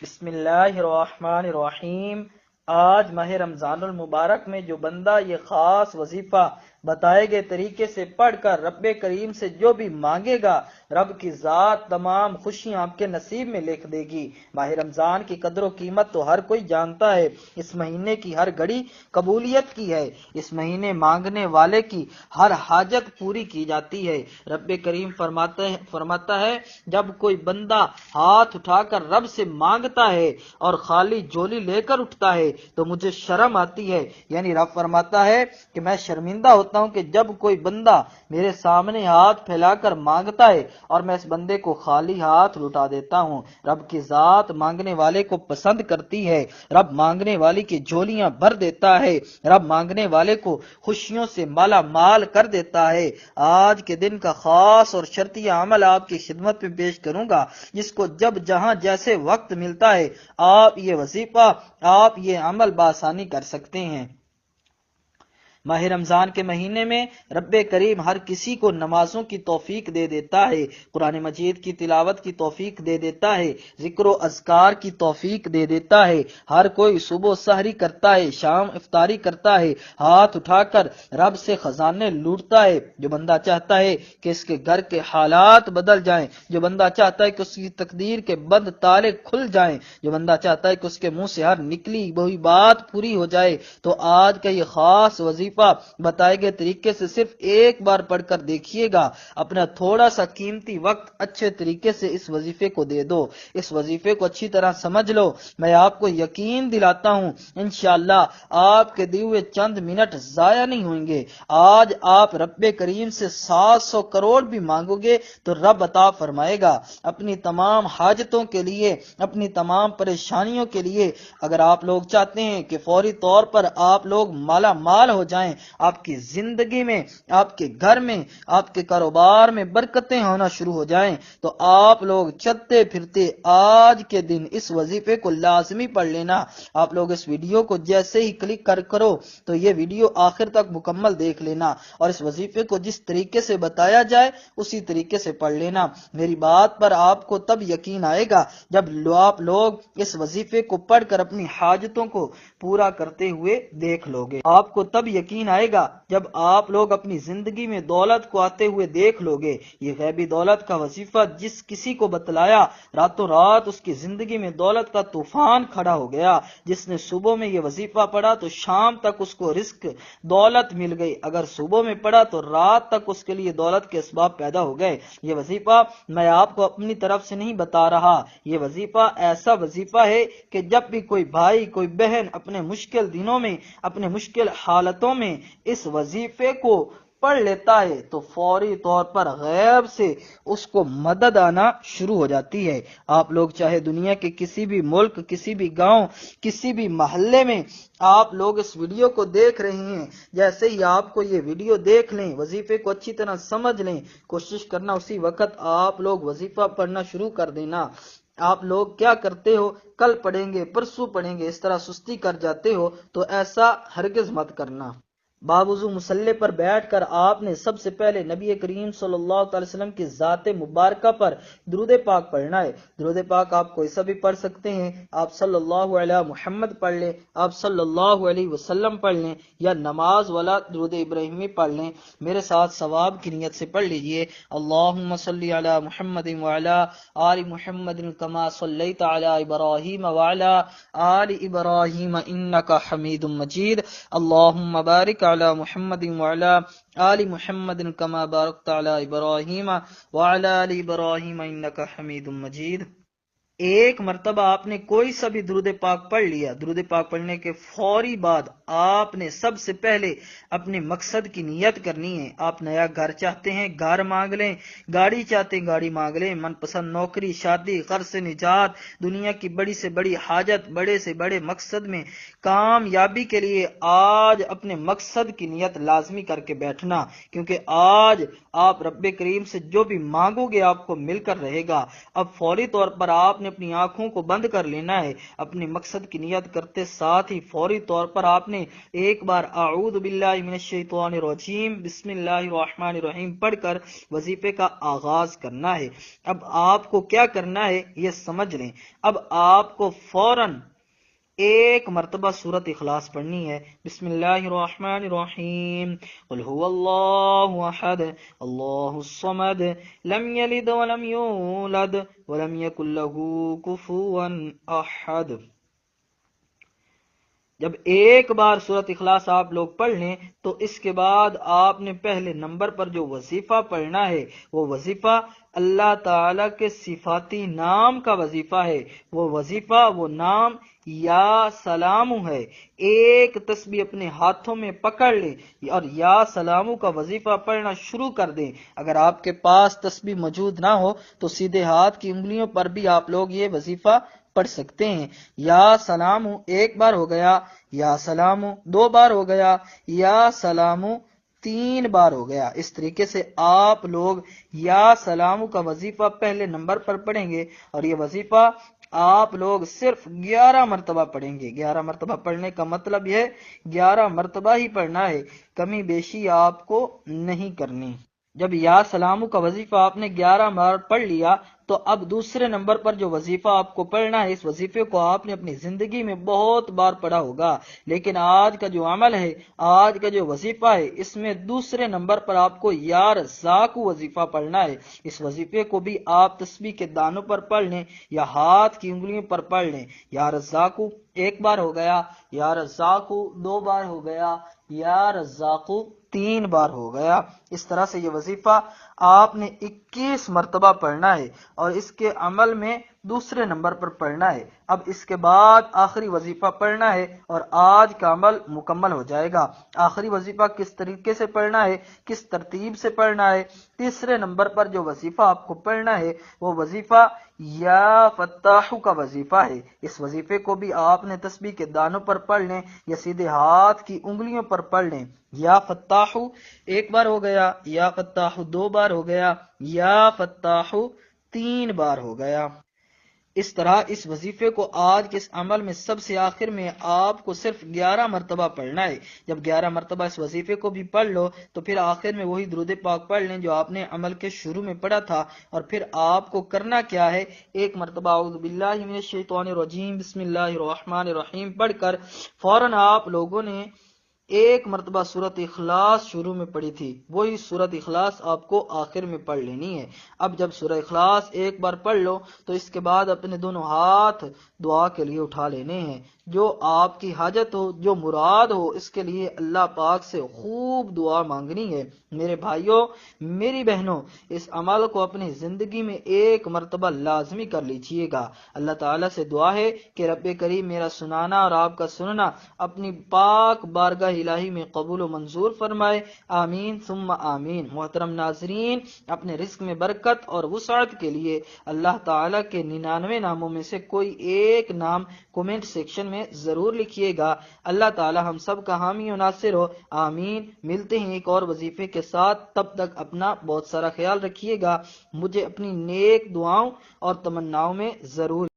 بسم اللہ الرحمن الرحیم۔ آج ماہ رمضان المبارک میں جو بندہ یہ خاص وظیفہ بتائے گئے طریقے سے پڑھ کر رب کریم سے جو بھی مانگے گا، رب کی ذات تمام خوشیاں آپ کے نصیب میں لکھ دے گی۔ ماہ رمضان کی قدر و قیمت تو ہر کوئی جانتا ہے۔ اس مہینے کی ہر گھڑی قبولیت کی ہے۔ اس مہینے مانگنے والے کی ہر حاجت پوری کی جاتی ہے۔ رب کریم فرماتا ہے جب کوئی بندہ ہاتھ اٹھا کر رب سے مانگتا ہے اور خالی جولی لے کر اٹھتا ہے تو مجھے شرم آتی ہے، یعنی رب فرماتا ہے کہ میں شرمندہ ہوتا ہوں کہ جب کوئی بندہ میرے سامنے ہاتھ پھیلا کر مانگتا ہے اور میں اس بندے کو خالی ہاتھ لٹا دیتا ہوں۔ رب کی ذات مانگنے والے کو پسند کرتی ہے۔ رب مانگنے والی کی جھولیاں بھر دیتا ہے۔ رب مانگنے والے کو خوشیوں سے مالا مال کر دیتا ہے۔ آج کے دن کا خاص اور شرطیہ عمل آپ کی خدمت میں پیش کروں گا، جس کو جب جہاں جیسے وقت ملتا ہے آپ یہ وظیفہ، آپ یہ عمل بآسانی کر سکتے ہیں۔ ماہ رمضان کے مہینے میں رب کریم ہر کسی کو نمازوں کی توفیق دے دیتا ہے، قرآن مجید کی تلاوت کی توفیق دے دیتا ہے، ذکر و اذکار کی توفیق دے دیتا ہے۔ ہر کوئی صبح سحری کرتا ہے، شام افطاری کرتا ہے، ہاتھ اٹھا کر رب سے خزانے لوٹتا ہے۔ جو بندہ چاہتا ہے کہ اس کے گھر کے حالات بدل جائیں، جو بندہ چاہتا ہے کہ اس کی تقدیر کے بند تالے کھل جائیں، جو بندہ چاہتا ہے کہ اس کے منہ سے ہر نکلی وہی بات پوری ہو جائے، تو آج کا یہ خاص وظیفہ بتائے گئے طریقے سے صرف ایک بار پڑھ کر دیکھیے گا۔ اپنا تھوڑا سا قیمتی وقت اچھے طریقے سے اس وظیفے کو دے دو، اس وظیفے کو اچھی طرح سمجھ لو۔ میں آپ کو یقین دلاتا ہوں انشاءاللہ آپ کے دیے ہوئے چند منٹ ضائع نہیں ہوئیں گے۔ آج آپ رب کریم سے 700 کروڑ بھی مانگو گے تو رب عطا فرمائے گا۔ اپنی تمام حاجتوں کے لیے، اپنی تمام پریشانیوں کے لیے، اگر آپ لوگ چاہتے ہیں کہ فوری طور پر آپ لوگ مالا مال ہو جائیں، آپ کی زندگی میں، آپ کے گھر میں، آپ کے کاروبار میں برکتیں ہونا شروع ہو جائیں، تو آپ لوگ چلتے پھرتے آج کے دن اس وظیفے کو لازمی پڑھ لینا۔ آپ لوگ اس ویڈیو کو جیسے ہی کلک کرو تو یہ ویڈیو آخر تک مکمل دیکھ لینا اور اس وظیفے کو جس طریقے سے بتایا جائے اسی طریقے سے پڑھ لینا۔ میری بات پر آپ کو تب یقین آئے گا جب آپ لوگ اس وظیفے کو پڑھ کر اپنی حاجتوں کو پورا کرتے ہوئے دیکھ لو گے۔ آپ کو تب یقین آئے گا جب آپ لوگ اپنی زندگی میں دولت کو آتے ہوئے دیکھ لو گے۔ یہ غیبی دولت کا وظیفہ جس کسی کو بتلایا، راتوں رات اس کی زندگی میں دولت کا طوفان کھڑا ہو گیا۔ جس نے صبح میں یہ وظیفہ پڑھا تو شام تک اس کو رزق دولت مل گئی، اگر صبح میں پڑھا تو رات تک اس کے لیے دولت کے اسباب پیدا ہو گئے۔ یہ وظیفہ میں آپ کو اپنی طرف سے نہیں بتا رہا، یہ وظیفہ ایسا وظیفہ ہے کہ جب بھی کوئی بھائی، کوئی بہن اپنے مشکل دنوں میں، اپنے مشکل حالتوں میں اس وظیفے کو پڑھ لیتا ہے تو فوری طور پر غیب سے اس کو مدد آنا شروع ہو جاتی ہے۔ آپ لوگ چاہے دنیا کے کسی بھی ملک، کسی بھی گاؤں، کسی بھی محلے میں آپ لوگ اس ویڈیو کو دیکھ رہے ہیں، جیسے ہی آپ کو یہ ویڈیو دیکھ لیں، وظیفے کو اچھی طرح سمجھ لیں، کوشش کرنا اسی وقت آپ لوگ وظیفہ پڑھنا شروع کر دینا۔ آپ لوگ کیا کرتے ہو، کل پڑھیں گے، پرسوں پڑھیں گے، اس طرح سستی کر جاتے ہو، تو ایسا ہرگز مت کرنا۔ باوضو مصلی پر بیٹھ کر آپ نے سب سے پہلے نبی کریم صلی اللہ علیہ وسلم کی ذات مبارکہ پر درود پاک پڑھنا ہے۔ درود پاک آپ کوئی سا بھی پڑھ سکتے ہیں، آپ صلی اللہ علیہ محمد پڑھ لیں، آپ صلی اللہ علیہ وسلم پڑھ لیں، یا نماز والا درود ابراہیمی پڑھ لیں۔ میرے ساتھ ثواب کی نیت سے پڑھ لیجئے، اللہم صلی علی محمد وعلی آل محمد کما صلیت علی ابراہیم وعلی آل ابراہیم انک حمید مجید، اللہم بارک علی محمد وعلی آل محمد کما بارکت علی ابراہیم وعلی آل ابراہیم انک حمید مجید۔ ایک مرتبہ آپ نے کوئی سا بھی درود پاک پڑھ لیا، درود پاک پڑھنے کے فوری بعد آپ نے سب سے پہلے اپنے مقصد کی نیت کرنی ہے۔ آپ نیا گھر چاہتے ہیں، گھر مانگ لیں، گاڑی چاہتے ہیں، گاڑی مانگ لیں، من پسند نوکری، شادی، قرض سے نجات، دنیا کی بڑی سے بڑی حاجت، بڑے سے بڑے مقصد میں کامیابی کے لیے آج اپنے مقصد کی نیت لازمی کر کے بیٹھنا، کیونکہ آج آپ رب کریم سے جو بھی مانگو گے آپ کو مل کر رہے گا۔ اب فوری طور پر آپ نے نے اپنی آنکھوں کو بند کر لینا ہے، اپنے مقصد کی نیت کرتے ساتھ ہی فوری طور پر آپ نے ایک بار اعوذ باللہ من الشیطان الرجیم بسم اللہ الرحمن الرحیم پڑھ کر وظیفے کا آغاز کرنا ہے۔ اب آپ کو کیا کرنا ہے یہ سمجھ لیں۔ اب آپ کو فوراً ایک مرتبہ سورت اخلاص پڑھنی ہے۔ بسم اللہ الرحمن الرحیم، قل هو اللہ احد اللہ الصمد لم یلد ولم یولد ولم یکن له کفوا احد۔ جب ایک بار سورت اخلاص آپ لوگ پڑھ لیں تو اس کے بعد آپ نے پہلے نمبر پر جو وظیفہ پڑھنا ہے وہ وظیفہ اللہ تعالی کے صفاتی نام کا وظیفہ ہے۔ وہ وظیفہ، وہ نام یا سلامو ہے۔ ایک تسبیح اپنے ہاتھوں میں پکڑ لیں اور یا سلامو کا وظیفہ پڑھنا شروع کر دیں۔ اگر آپ کے پاس تسبیح موجود نہ ہو تو سیدھے ہاتھ کی انگلیوں پر بھی آپ لوگ یہ وظیفہ پڑھ سکتے ہیں۔ یا سلامو ایک بار ہو گیا، یا سلامو دو بار ہو گیا، یا سلامو تین بار ہو گیا۔ اس طریقے سے آپ لوگ یا سلامو کا وظیفہ پہلے نمبر پر پڑھیں گے، اور یہ وظیفہ آپ لوگ صرف 11 مرتبہ پڑھیں گے۔ 11 مرتبہ پڑھنے کا مطلب یہ 11 مرتبہ ہی پڑھنا ہے، کمی بیشی آپ کو نہیں کرنی۔ جب یا سلامو کا وظیفہ آپ نے 11 بار پڑھ لیا تو اب دوسرے نمبر پر جو وظیفہ آپ کو پڑھنا ہے، اس وظیفے کو آپ نے اپنی زندگی میں بہت بار پڑھا ہوگا، لیکن آج کا جو عمل ہے، آج کا جو وظیفہ ہے، اس میں دوسرے نمبر پر آپ کو یا رزاق وظیفہ پڑھنا ہے۔ اس وظیفے کو بھی آپ تسبیح کے دانوں پر پڑھ لیں یا ہاتھ کی انگلیوں پر پڑھ لیں۔ یا رزاق ایک بار ہو گیا، یا رزاق دو بار ہو گیا، یا رزاق تین بار ہو گیا۔ اس طرح سے یہ وظیفہ آپ نے 21 مرتبہ پڑھنا ہے اور اس کے عمل میں دوسرے نمبر پر پڑھنا ہے۔ اب اس کے بعد آخری وظیفہ پڑھنا ہے اور آج کا عمل مکمل ہو جائے گا۔ آخری وظیفہ کس طریقے سے پڑھنا ہے، کس ترتیب سے پڑھنا ہے؟ تیسرے نمبر پر جو وظیفہ آپ کو پڑھنا ہے وہ وظیفہ یا فتاح کا وظیفہ ہے۔ اس وظیفے کو بھی آپ نے تسبیح کے دانوں پر پڑھ لیں یا سیدھے ہاتھ کی انگلیوں پر پڑھ لیں۔ یا فتاح ایک بار ہو گیا، یا فتاح دو بار ہو گیا، یا فتاح تین بار ہو گیا۔ اس طرح اس وظیفے کو آج کے اس عمل میں سب سے آخر میں آپ کو صرف 11 مرتبہ پڑھنا ہے۔ جب 11 مرتبہ اس وظیفے کو بھی پڑھ لو تو پھر آخر میں وہی درود پاک پڑھ لیں جو آپ نے عمل کے شروع میں پڑھا تھا، اور پھر آپ کو کرنا کیا ہے، ایک مرتبہ اعوذ باللہ من الشیطان الرجیم بسم اللہ الرحمن الرحیم پڑھ کر فوراً آپ لوگوں نے ایک مرتبہ سورت اخلاص شروع میں پڑھی تھی، وہی سورت اخلاص آپ کو آخر میں پڑھ لینی ہے۔ اب جب سورہ اخلاص ایک بار پڑھ لو تو اس کے بعد اپنے دونوں ہاتھ دعا کے لیے اٹھا لینے ہیں۔ جو آپ کی حاجت ہو، جو مراد ہو، اس کے لیے اللہ پاک سے خوب دعا مانگنی ہے۔ میرے بھائیوں، میری بہنوں، اس عمل کو اپنی زندگی میں ایک مرتبہ لازمی کر لیجئے گا۔ اللہ تعالیٰ سے دعا ہے کہ رب کریم میرا سنانا اور آپ کا سننا اپنی پاک بارگاہ الہی میں قبول و منظور فرمائے، آمین ثم آمین۔ محترم ناظرین، اپنے رزق میں برکت اور وسعت کے لیے اللہ تعالیٰ کے 99 ناموں میں سے کوئی ایک نام کومنٹ سیکشن میں ضرور لکھیے گا۔ اللہ تعالیٰ ہم سب کا حامی و ناصر ہو، آمین۔ ملتے ہیں ایک اور وظیفے کے ساتھ، تب تک اپنا بہت سارا خیال رکھیے گا، مجھے اپنی نیک دعاؤں اور تمناؤں میں ضرور